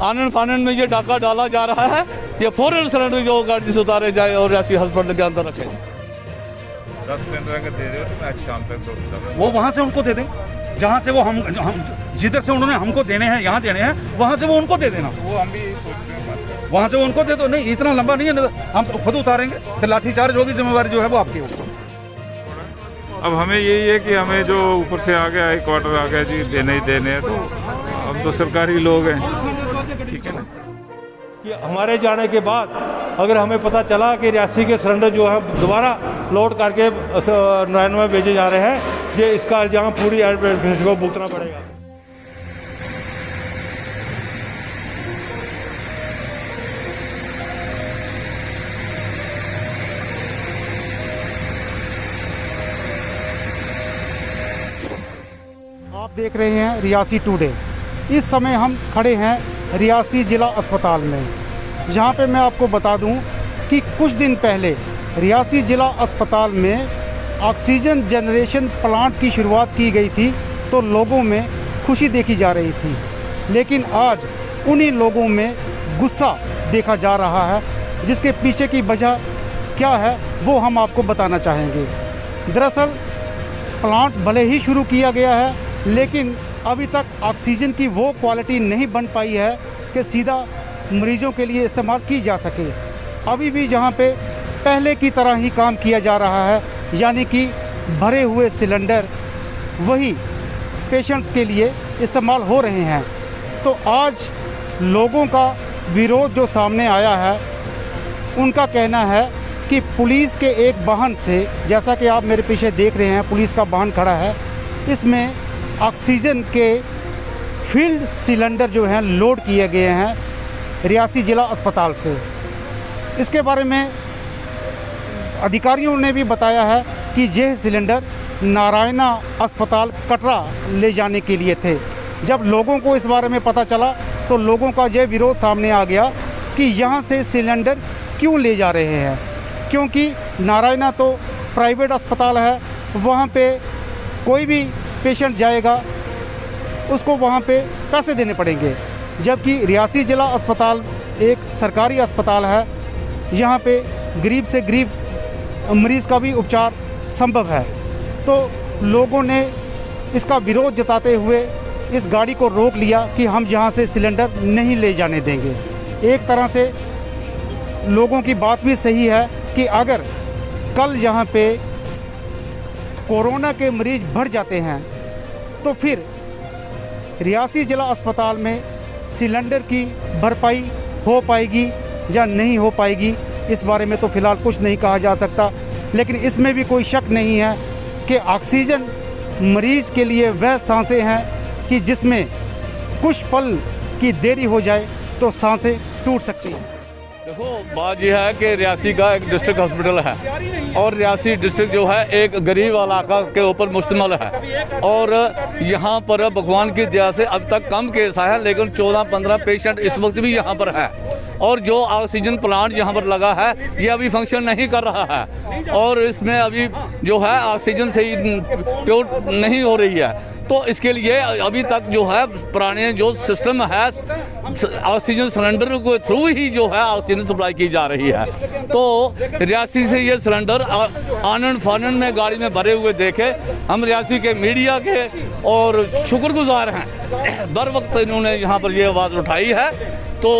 आनन फानन में ये डाका डाला जा रहा है। ये फौरन सिलेंडर जो गाड़ी से उतारे जाए और ऐसी हॉस्पिटल के अंदर रखें। 10 सिलेंडर अगर दे दो तो आज शाम तक दो 10 वो वहाँ से उनको दे दें, जहाँ से वो हम जिधर से उन्होंने हमको देने हैं, यहाँ देने हैं, वहाँ से वो उनको दे देना। वो हम भी यही सोच रहे हैं, वहाँ से वो उनको दे दो। नहीं, इतना लंबा नहीं है, हम खुद उतारेंगे, फिर लाठीचार्ज होगी, जिम्मेवारी जो है वो आपकी होगी। अब हमें यही है कि हमें जो ऊपर से आ गया, एक क्वार्टर आ गया जी, देने ही देने हैं, तो हम तो सरकारी लोग हैं, ठीक है ना। कि हमारे जाने के बाद अगर हमें पता चला कि रियासी के सिलेंडर जो है दोबारा लोड करके नारायण में भेजे जा रहे हैं, ये इसका इल्जाम पूरी एडमिनिस्ट्रेशन को भुगतना पड़ेगा। आप देख रहे हैं रियासी टुडे। इस समय हम खड़े हैं रियासी जिला अस्पताल में। यहाँ पे मैं आपको बता दूं कि कुछ दिन पहले रियासी जिला अस्पताल में ऑक्सीजन जनरेशन प्लांट की शुरुआत की गई थी, तो लोगों में खुशी देखी जा रही थी। लेकिन आज उन्हीं लोगों में गुस्सा देखा जा रहा है, जिसके पीछे की वजह क्या है वो हम आपको बताना चाहेंगे। दरअसल प्लांट भले ही शुरू किया गया है, लेकिन अभी तक ऑक्सीजन की वो क्वालिटी नहीं बन पाई है कि सीधा मरीजों के लिए इस्तेमाल की जा सके। अभी भी जहाँ पे पहले की तरह ही काम किया जा रहा है, यानी कि भरे हुए सिलेंडर वही पेशेंट्स के लिए इस्तेमाल हो रहे हैं। तो आज लोगों का विरोध जो सामने आया है, उनका कहना है कि पुलिस के एक वाहन से, जैसा कि आप मेरे पीछे देख रहे हैं पुलिस का वाहन खड़ा है, इसमें ऑक्सीजन के फील्ड सिलेंडर जो हैं लोड किए गए हैं रियासी जिला अस्पताल से। इसके बारे में अधिकारियों ने भी बताया है कि यह सिलेंडर नारायणा अस्पताल कटरा ले जाने के लिए थे। जब लोगों को इस बारे में पता चला तो लोगों का यह विरोध सामने आ गया कि यहाँ से सिलेंडर क्यों ले जा रहे हैं, क्योंकि नारायणा तो प्राइवेट अस्पताल है, वहाँ पे कोई भी पेशेंट जाएगा उसको वहाँ पे पैसे देने पड़ेंगे। जबकि रियासी जिला अस्पताल एक सरकारी अस्पताल है, यहाँ पे गरीब से गरीब मरीज़ का भी उपचार संभव है। तो लोगों ने इसका विरोध जताते हुए इस गाड़ी को रोक लिया कि हम यहाँ से सिलेंडर नहीं ले जाने देंगे। एक तरह से लोगों की बात भी सही है कि अगर कल यहाँ पे कोरोना के मरीज़ बढ़ जाते हैं तो फिर रियासी जिला अस्पताल में सिलेंडर की भरपाई हो पाएगी या नहीं हो पाएगी, इस बारे में तो फ़िलहाल कुछ नहीं कहा जा सकता। लेकिन इसमें भी कोई शक नहीं है कि ऑक्सीजन मरीज़ के लिए वह सांसें हैं कि जिसमें कुछ पल की देरी हो जाए तो सांसें टूट सकती हैं। देखो, बात यह है कि रियासी का एक डिस्ट्रिक्ट हॉस्पिटल है और रियासी डिस्ट्रिक्ट जो है एक गरीब इलाका के ऊपर मुश्तमिल है और यहाँ पर भगवान की दया से अब तक कम केस आया है, लेकिन 14-15 पेशेंट इस वक्त भी यहाँ पर है। और जो ऑक्सीजन प्लांट यहाँ पर लगा है ये अभी फंक्शन नहीं कर रहा है और इसमें अभी जो है ऑक्सीजन से ही प्योर नहीं हो रही है। तो इसके लिए अभी तक जो है पुराने जो सिस्टम है ऑक्सीजन सिलेंडर के थ्रू ही जो है ऑक्सीजन सप्लाई की जा रही है। तो रियासी से ये सिलेंडर आनन फानन में गाड़ी में भरे हुए देखे हम रियासी के मीडिया के और शुक्रगुजार हैं, बर वक्त इन्होंने यहाँ पर ये आवाज़ उठाई है। तो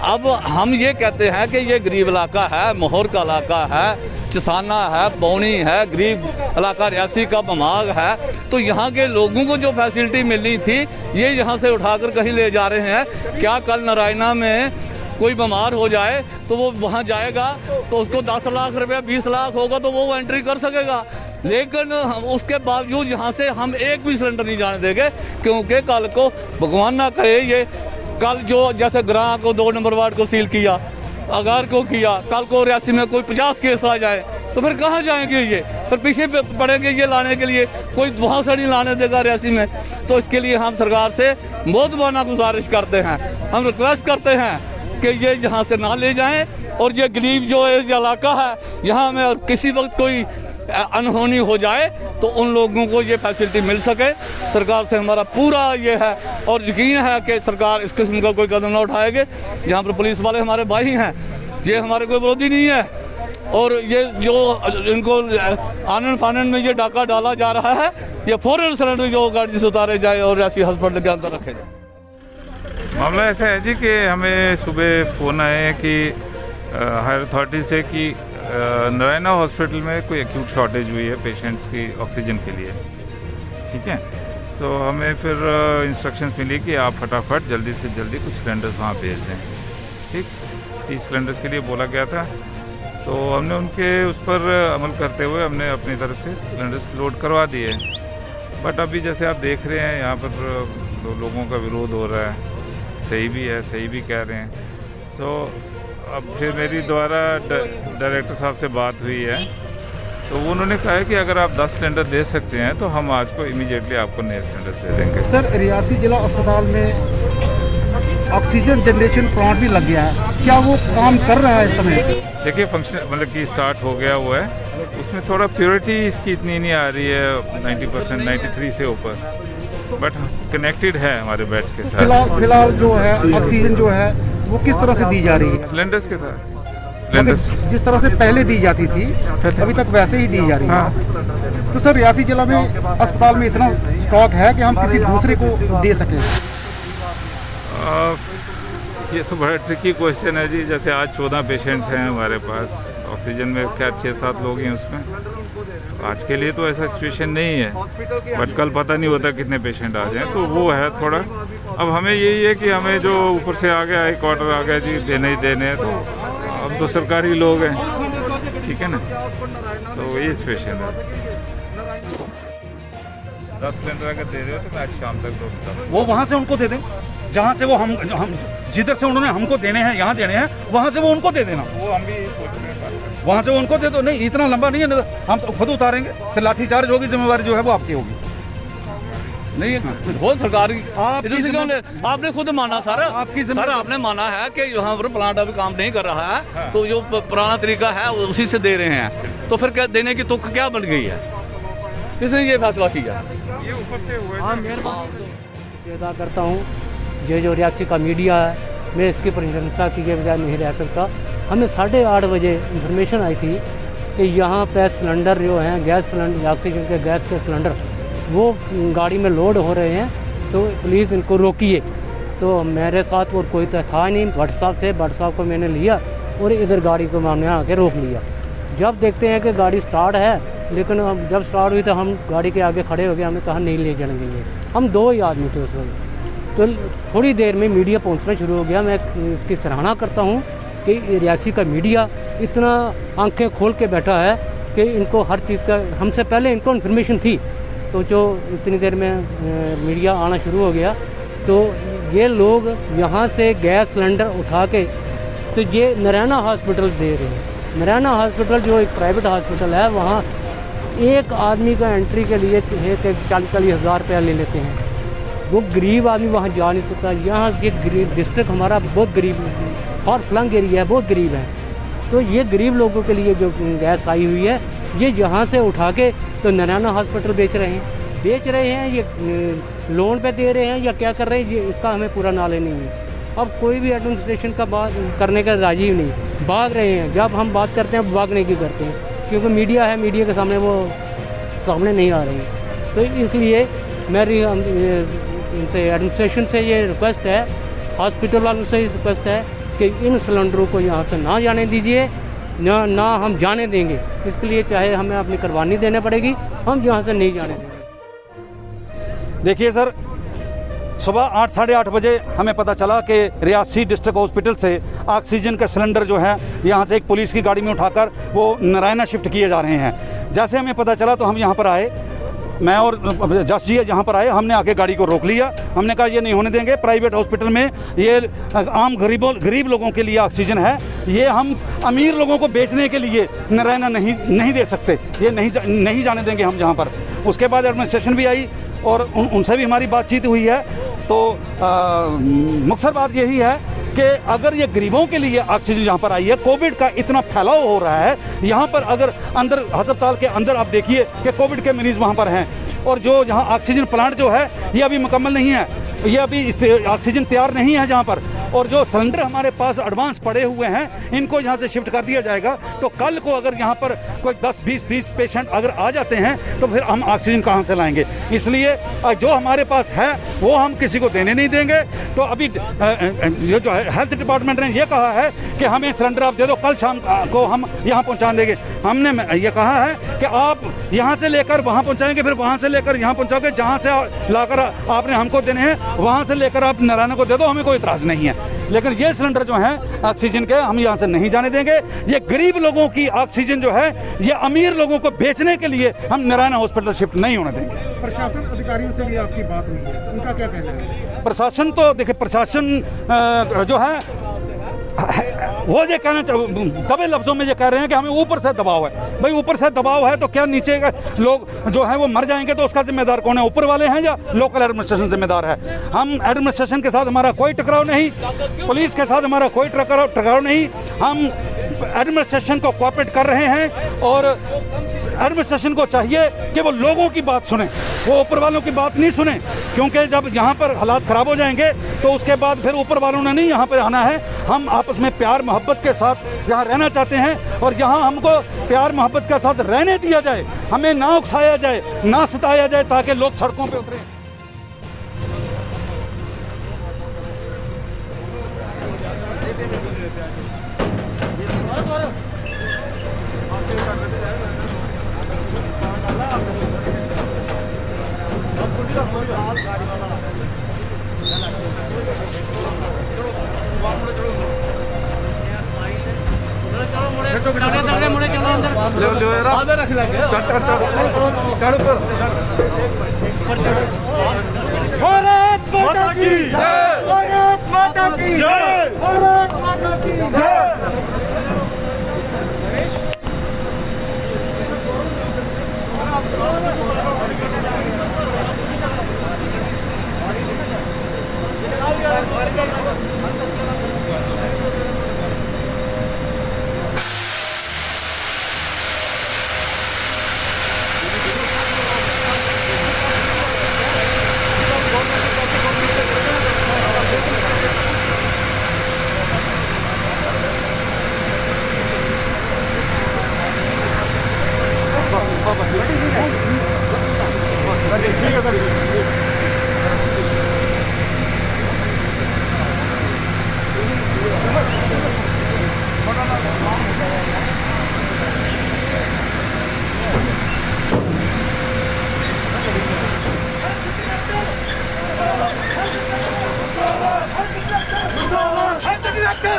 अब हम ये कहते हैं कि ये गरीब इलाका है, मोहर का इलाका है, चसाना है, पौनी है, गरीब इलाका रियासी का बमाग है। तो यहाँ के लोगों को जो फैसिलिटी मिलनी थी ये यहाँ से उठाकर कहीं ले जा रहे हैं। क्या कल नारायणा में कोई बीमार हो जाए तो वो वहाँ जाएगा तो उसको 10 लाख रुपया 20 लाख होगा तो वो एंट्री कर सकेगा, लेकिन उसके बावजूद यहाँ से हम एक भी सिलेंडर नहीं जाने देंगे, क्योंकि कल को भगवान ना करे ये कल जो जैसे ग्रां को 2 नंबर वार्ड को सील किया, अगार को किया, कल को रियासी में कोई 50 केस आ जाए तो फिर कहाँ जाएंगे ये, फिर पीछे पड़ेंगे ये लाने के लिए, कोई वहाँ से नहीं लाने देगा रियासी में। तो इसके लिए हम सरकार से बहुत माना गुजारिश करते हैं, हम रिक्वेस्ट करते हैं कि ये यहाँ से ना ले जाएं और ये गरीब जो इलाका है यहाँ में और किसी वक्त कोई अनहोनी हो जाए तो उन लोगों को ये फैसिलिटी मिल सके। सरकार से हमारा पूरा ये है और यकीन है कि सरकार इस किस्म का कोई कदम ना उठाएगी। यहाँ पर पुलिस वाले हमारे भाई हैं, ये हमारे कोई विरोधी नहीं है। और ये जो इनको आनन फानन में ये डाका डाला जा रहा है, ये फौरन सिलेंडर जो गाड़ी से उतारे जाए और ऐसी हॉस्पिटल के अंदर रखे जाए। मामला ऐसा है जी कि हमें सुबह फ़ोन आए हैं कि हायर अथॉरिटी से कि नारायणा हॉस्पिटल में कोई एक्यूट शॉर्टेज हुई है पेशेंट्स की ऑक्सीजन के लिए। ठीक है, तो हमें फिर इंस्ट्रक्शंस मिली कि आप फटाफट जल्दी से जल्दी कुछ सिलेंडर्स वहाँ भेज दें। ठीक, 30 सिलेंडर्स के लिए बोला गया था, तो हमने उनके उस पर अमल करते हुए हमने अपनी तरफ से सिलेंडर्स लोड करवा दिए। बट अभी जैसे आप देख रहे हैं यहाँ पर लोगों का विरोध हो रहा है, सही भी है, सही भी कह रहे हैं। तो अब फिर मेरी द्वारा डायरेक्टर साहब से बात हुई है, तो उन्होंने कहा है कि अगर आप 10 सिलेंडर दे सकते हैं तो हम आज को इमीडिएटली आपको नए सिलेंडर दे देंगे। सर, रियासी जिला अस्पताल में ऑक्सीजन जनरेशन प्लांट भी लग गया है, क्या वो काम कर रहा है इस समय? देखिए फंक्शन मतलब कि स्टार्ट हो गया हुआ है, उसमें थोड़ा प्योरिटी इसकी इतनी नहीं आ रही है 90%, 93 से ऊपर, बट कनेक्टेड है हमारे बेड्स के साथ। फिलहाल जो है ऑक्सीजन जो है वो किस तरह से दी जा रही है? सिलेंडर्स के साथ, सिलेंडर्स जिस तरह से पहले दी जाती थी अभी तक वैसे ही दी जा रही है। तो सर, रियासी जिला में अस्पताल में इतना स्टॉक है कि हम किसी दूसरे को दे सकें? ये तो बड़ा ट्रिकी क्वेश्चन है जी। जैसे आज 14 पेशेंट्स हैं हमारे पास, ऑक्सीजन में क्या 6-7 लोग हैं उसमें। आज के लिए तो ऐसा सिचुएशन नहीं है, बट कल पता नहीं होता कितने पेशेंट आ जाएं, तो वो है थोड़ा। अब हमें यही है कि हमें जो ऊपर से आ गया एक ऑर्डर आ गया जी देने ही देने हैं, तो अब तो सरकारी लोग हैं, ठीक है ना, तो ये सिचुएशन है। 10 सिलेंडर अगर दे रहे हो तो मैं आज शाम तक 10 वो वहाँ से उनको दे दें, जहाँ से वो हम जिधर से उन्होंने हमको देने हैं, यहाँ देने हैं, वहाँ से वो उनको दे देना। वो हम भी सोच रहे हैं, वहाँ से वो उनको दे दो। नहीं, इतना लंबा नहीं है, हम तो खुद उतारेंगे, फिर लाठीचार्ज होगी, जिम्मेवारी जो है वो आपकी होगी। नहीं, हो सरकारी आपकी इधर से क्यों ले? आपने खुद माना सर, आपकी सर आपने माना है कि यहाँ पर प्लांट अभी काम नहीं कर रहा है, तो जो पुराना तरीका है उसी से दे रहे हैं, तो फिर क्या देने की तुक क्या बन गई है? किसने ये फैसला किया? ये ऊपर से हुआ मैं अदा करता हूँ जो रियासी का मीडिया है, मैं इसकी प्रशंसा किए बगैर नहीं रह सकता। हमें 8:30 बजे इन्फॉर्मेशन आई थी कि यहाँ पे सिलेंडर जो हैं, गैस सिलेंडर, ऑक्सीजन के गैस के सिलेंडर वो गाड़ी में लोड हो रहे हैं, तो प्लीज़ इनको रोकिए। तो मेरे साथ और कोई तो था नहीं, भट्ट साहब को मैंने लिया और इधर गाड़ी को मैंने आके रोक लिया। जब देखते हैं कि गाड़ी स्टार्ट है, लेकिन अब जब स्टार्ट हुई तो हम गाड़ी के आगे खड़े हो गए, हमने कहा नहीं ले जाएंगे ये। हम 2 ही आदमी थे उस वक्त। तो थोड़ी देर में मीडिया पहुंचना शुरू हो गया। मैं इसकी सराहना करता हूं कि रियासी का मीडिया इतना आंखें खोल के बैठा है कि इनको हर चीज़ का, हमसे पहले इनको इन्फॉर्मेशन थी, तो जो इतनी देर में मीडिया आना शुरू हो गया, तो ये लोग यहाँ से गैस सिलेंडर उठा के तो ये नारायणा हॉस्पिटल दे रहे हैं। नारायणा हॉस्पिटल जो एक प्राइवेट हॉस्पिटल है, वहाँ एक आदमी का एंट्री के लिए 40-40 हज़ार रुपया ले लेते हैं। वो गरीब आदमी वहाँ जा नहीं सकता। यहाँ ये गरीब डिस्ट्रिक्ट हमारा बहुत गरीब, फॉर फ्लंग एरिया है, बहुत गरीब है। तो ये गरीब लोगों के लिए जो गैस आई हुई है, ये यहाँ से उठा के तो नारायणा हॉस्पिटल बेच रहे हैं। ये लोन पे दे रहे हैं या क्या कर रहे हैं, ये इसका हमें पूरा नॉलेज नहीं है। अब कोई भी एडमिनिस्ट्रेशन का बात करने का राजी नहीं, भाग रहे हैं। जब हम बात करते हैं भागने की करते हैं, क्योंकि मीडिया है, मीडिया के सामने वो सामने नहीं आ रही है। तो इसलिए मेरी इनसे एडमिनिस्ट्रेशन से ये रिक्वेस्ट है, हॉस्पिटल वालों से रिक्वेस्ट है कि इन सिलेंडरों को यहाँ से ना जाने दीजिए, ना हम जाने देंगे। इसके लिए चाहे हमें अपनी कुर्बानी देनी पड़ेगी, हम यहाँ से नहीं जाने देंगे। देखिए सर, सुबह 8 साढ़े 8 बजे हमें पता चला कि रियासी डिस्ट्रिक्ट हॉस्पिटल से ऑक्सीजन के सिलेंडर जो है यहाँ से एक पुलिस की गाड़ी में उठाकर वो नारायणा शिफ्ट किए जा रहे हैं। जैसे हमें पता चला तो हम यहाँ पर आए, मैं और जस जी यहाँ पर आए, हमने आके गाड़ी को रोक लिया। हमने कहा ये नहीं होने देंगे, प्राइवेट हॉस्पिटल में ये आम गरीब लोगों के लिए ऑक्सीजन है, ये हम अमीर लोगों को बेचने के लिए नारायणा नहीं दे सकते, ये नहीं जाने देंगे हम जहाँ पर। उसके बाद एडमिनिस्ट्रेशन भी आई और उनसे भी हमारी बातचीत हुई है। तो मुख्तर बात यही है कि अगर ये गरीबों के लिए ऑक्सीजन यहाँ पर आई है, कोविड का इतना फैलाव हो रहा है यहाँ पर, अगर अंदर अस्पताल के अंदर आप देखिए कि कोविड के मरीज़ वहाँ पर हैं, और जो यहाँ ऑक्सीजन प्लांट जो है ये अभी मुकम्मल नहीं है, ये अभी ऑक्सीजन तैयार नहीं है जहाँ पर, और जो सिलेंडर हमारे पास एडवांस पड़े हुए हैं इनको यहाँ से शिफ्ट कर दिया जाएगा। तो कल को अगर यहाँ पर कोई 10, 20, 30 पेशेंट अगर आ जाते हैं तो फिर हम ऑक्सीजन कहाँ से लाएंगे। इसलिए जो हमारे पास है वो हम किसी को देने नहीं देंगे। तो अभी जो है हेल्थ डिपार्टमेंट ने ये कहा है कि हमें सिलेंडर आप दे दो, कल शाम को हम यहाँ पहुँचा देंगे। हमने ये कहा है कि आप यहाँ से लेकर वहाँ पहुँचाएंगे, फिर वहाँ से लेकर यहाँ पहुँचाओगे, जहाँ से लाकर आपने हमको देने हैं वहाँ से लेकर आप नारायण को दे दो, हमें कोई इतराज़ नहीं है। लेकिन ये सिलेंडर जो हैं ऑक्सीजन के हम यहाँ से नहीं जाने देंगे। ये गरीब लोगों की ऑक्सीजन जो है ये अमीर लोगों को बेचने के लिए हम नारायण हॉस्पिटल शिफ्ट नहीं होने देंगे। प्रशासन अधिकारियों से भी आपकी बात हुई है, उनका क्या कहना है? प्रशासन तो देखिए, प्रशासन जो है वो ये कहना दबे लफ्ज़ों में ये कह रहे हैं कि हमें ऊपर से दबाव है। भाई ऊपर से दबाव है तो क्या नीचे का लोग जो है वो मर जाएंगे तो उसका जिम्मेदार कौन है? ऊपर वाले हैं या लोकल एडमिनिस्ट्रेशन जिम्मेदार है? हम एडमिनिस्ट्रेशन के साथ हमारा कोई टकराव नहीं, पुलिस के साथ हमारा कोई टकराव नहीं। हम एडमिनिस्ट्रेशन को कोऑपरेट कर रहे हैं और एडमिनिस्ट्रेशन को चाहिए कि वो लोगों की बात सुने, वो ऊपर वालों की बात नहीं सुने, क्योंकि जब यहाँ पर हालात ख़राब हो जाएंगे तो उसके बाद फिर ऊपर वालों ने नहीं यहाँ पर आना है। हम आपस में प्यार मोहब्बत के साथ यहाँ रहना चाहते हैं और यहाँ हमको प्यार मोहब्बत के साथ रहने दिया जाए, हमें ना उकसाया जाए, ना सताया जाए, ताकि लोग सड़कों पर उतरें। भारत माता की जय, भारत माता की जय, भारत माता की जय।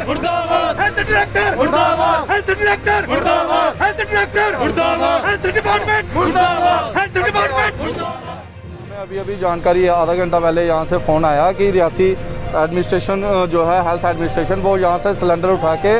मुर्दाबाद हेल्थ डायरेक्टर, मुर्दाबाद हेल्थ डायरेक्टर, मुर्दाबाद हेल्थ डायरेक्टर, मुर्दाबाद हेल्थ डिपार्टमेंट, मुर्दाबाद हेल्थ डिपार्टमेंट। हमें अभी जानकारी आधा घंटा पहले यहाँ से फ़ोन आया कि रियासी एडमिनिस्ट्रेशन जो है हेल्थ एडमिनिस्ट्रेशन वो यहाँ से सिलेंडर उठा के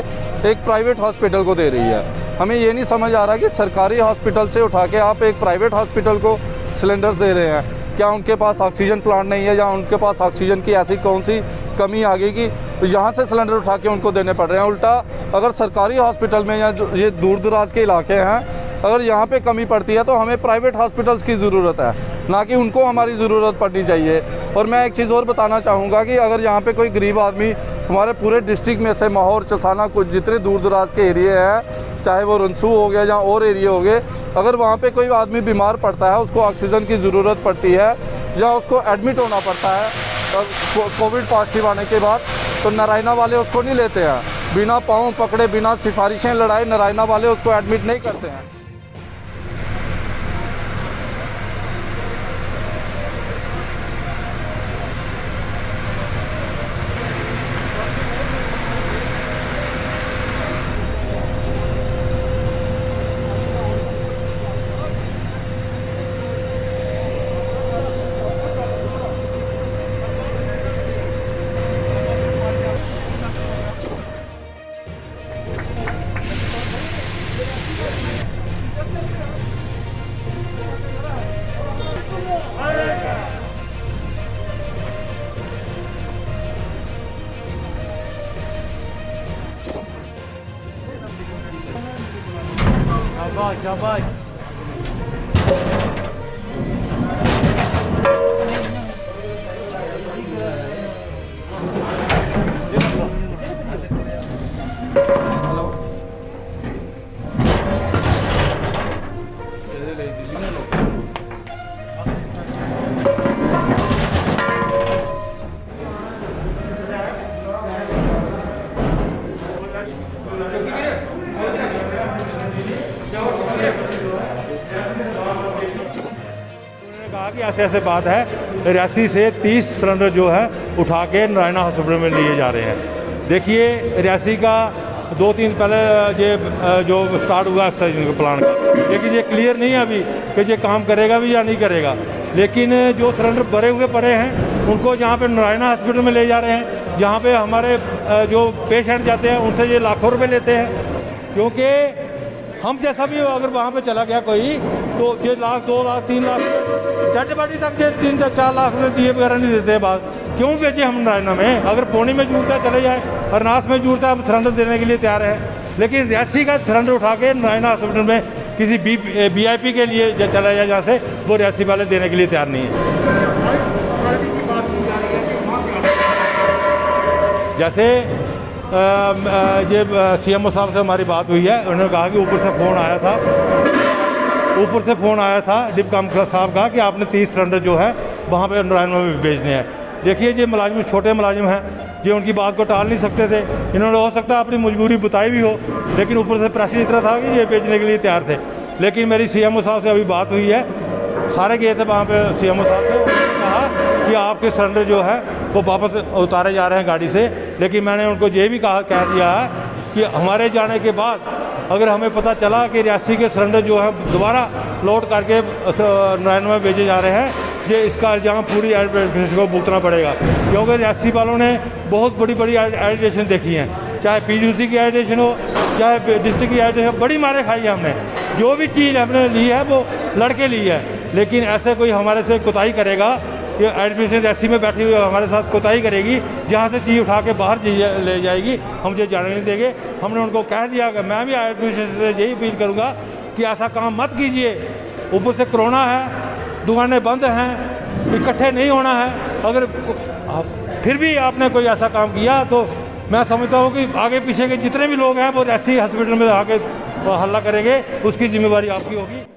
एक प्राइवेट हॉस्पिटल को दे रही है। हमें ये नहीं समझ आ रहा कि सरकारी हॉस्पिटल से उठा के आप एक प्राइवेट हॉस्पिटल को सिलेंडर्स दे रहे हैं। क्या उनके पास ऑक्सीजन प्लांट नहीं है या उनके पास ऑक्सीजन की ऐसी कौन सी कमी आ गई कि यहाँ से सिलेंडर उठा के उनको देने पड़ रहे हैं? उल्टा अगर सरकारी हॉस्पिटल में या ये दूर दराज के इलाके हैं, अगर यहाँ पे कमी पड़ती है तो हमें प्राइवेट हॉस्पिटल्स की ज़रूरत है, ना कि उनको हमारी ज़रूरत पड़नी चाहिए। और मैं एक चीज़ और बताना चाहूँगा कि अगर यहाँ पे कोई गरीब आदमी हमारे पूरे डिस्ट्रिक्ट में से माहौर, चसाना, कुछ जितने दूर दराज के एरिए हैं, चाहे वो रंसू हो गया या और एरिए हो गए, अगर वहाँ पे कोई आदमी बीमार पड़ता है, उसको ऑक्सीजन की ज़रूरत पड़ती है या उसको एडमिट होना पड़ता है कोविड पॉजिटिव आने के बाद, तो नारायणा वाले उसको नहीं लेते हैं। बिना पाँव पकड़े, बिना सिफारिशें लड़ाए नारायणा वाले उसको एडमिट नहीं करते हैं। शाबाश शाबाश। उन्होंने कहा कि ऐसे ऐसे बात है, रियासी से 30 सिलेंडर जो है उठा के नारायणा हॉस्पिटल में लिए जा रहे हैं। देखिए रियासी का 2-3 पहले ये जो स्टार्ट हुआ ऑक्सीजन के प्लांट का, लेकिन ये क्लियर नहीं है अभी कि ये काम करेगा भी या नहीं करेगा। लेकिन जो सिलेंडर भरे हुए पड़े हैं उनको जहाँ पे नारायणा हॉस्पिटल में ले जा रहे हैं, जहाँ पे हमारे जो पेशेंट जाते हैं उनसे ये लाखों रुपए लेते हैं। क्योंकि हम जैसा भी अगर वहाँ पे चला गया कोई तो ये 1 लाख 2 लाख 3 लाख डेड बॉडी तक ये 3-4 लाख रुपये दिए वगैरह नहीं देते। बात क्यों भेजे हम नारायणा में? अगर पौनी में जरूरत है चले जाए, हरनास में जरूरत है हम सिलेंडर देने के लिए तैयार हैं। लेकिन रियासी का सिलेंडर उठा के नारायणा हॉस्पिटल में किसी VIP के लिए चला जाए जहाँ से, वो रियासी वाले देने के लिए तैयार नहीं है। जैसे ये CMO साहब से हमारी बात हुई है, उन्होंने कहा कि ऊपर से फ़ोन आया था डिपकॉम साहब का कि आपने 30 सिलेंडर जो है वहाँ पे नारायणा में भेजने हैं। देखिए ये मुलाजिम छोटे मुलाजिम हैं, ये उनकी बात को टाल नहीं सकते थे। इन्होंने हो सकता है अपनी मजबूरी बताई भी हो, लेकिन ऊपर से प्रेशर इतना था कि ये भेजने के लिए तैयार थे। लेकिन मेरी CMO साहब से अभी बात हुई है, सारे गए थे वहाँ पे CMO साहब से, उन्होंने कहा कि आपके सिलेंडर जो है वो वापस उतारे जा रहे हैं गाड़ी से। लेकिन मैंने उनको ये भी कह दिया है कि हमारे जाने के बाद अगर हमें पता चला कि रियासी के सिलेंडर जो है दोबारा लोड करके नारायणा में भेजे जा रहे हैं, ये इसका इल्ज़ाम पूरी एडमिनिस्ट्रेशन को भुगतना पड़ेगा। क्योंकि रियासी वालों ने बहुत बड़ी बड़ी एडिटेशन देखी हैं, चाहे PUC की एडिटेशन हो, चाहे डिस्ट्रिक्ट की एडिटेशन, बड़ी मारे खाई है हमने। जो भी चीज़ हमने ली है वो लड़के ली है। लेकिन ऐसे कोई हमारे से कोताही करेगा कि एडमिनिस्ट्रेशन रियासी में बैठी हुई हमारे साथ कोताही करेगी, जहाँ से चीज़ उठा के बाहर ले जाएगी, हम ये जाने नहीं देंगे। हमने उनको कह दिया कि मैं भी एडमिनिस्ट्रेशन से यही अपील करूँगा कि ऐसा काम मत कीजिए। ऊपर से कोरोना है, दुकानें बंद हैं, इकट्ठे नहीं होना है। अगर फिर भी आपने कोई ऐसा काम किया तो मैं समझता हूँ कि आगे पीछे के जितने भी लोग हैं वो रियासी हॉस्पिटल में आके हल्ला करेंगे, उसकी जिम्मेवारी आपकी होगी।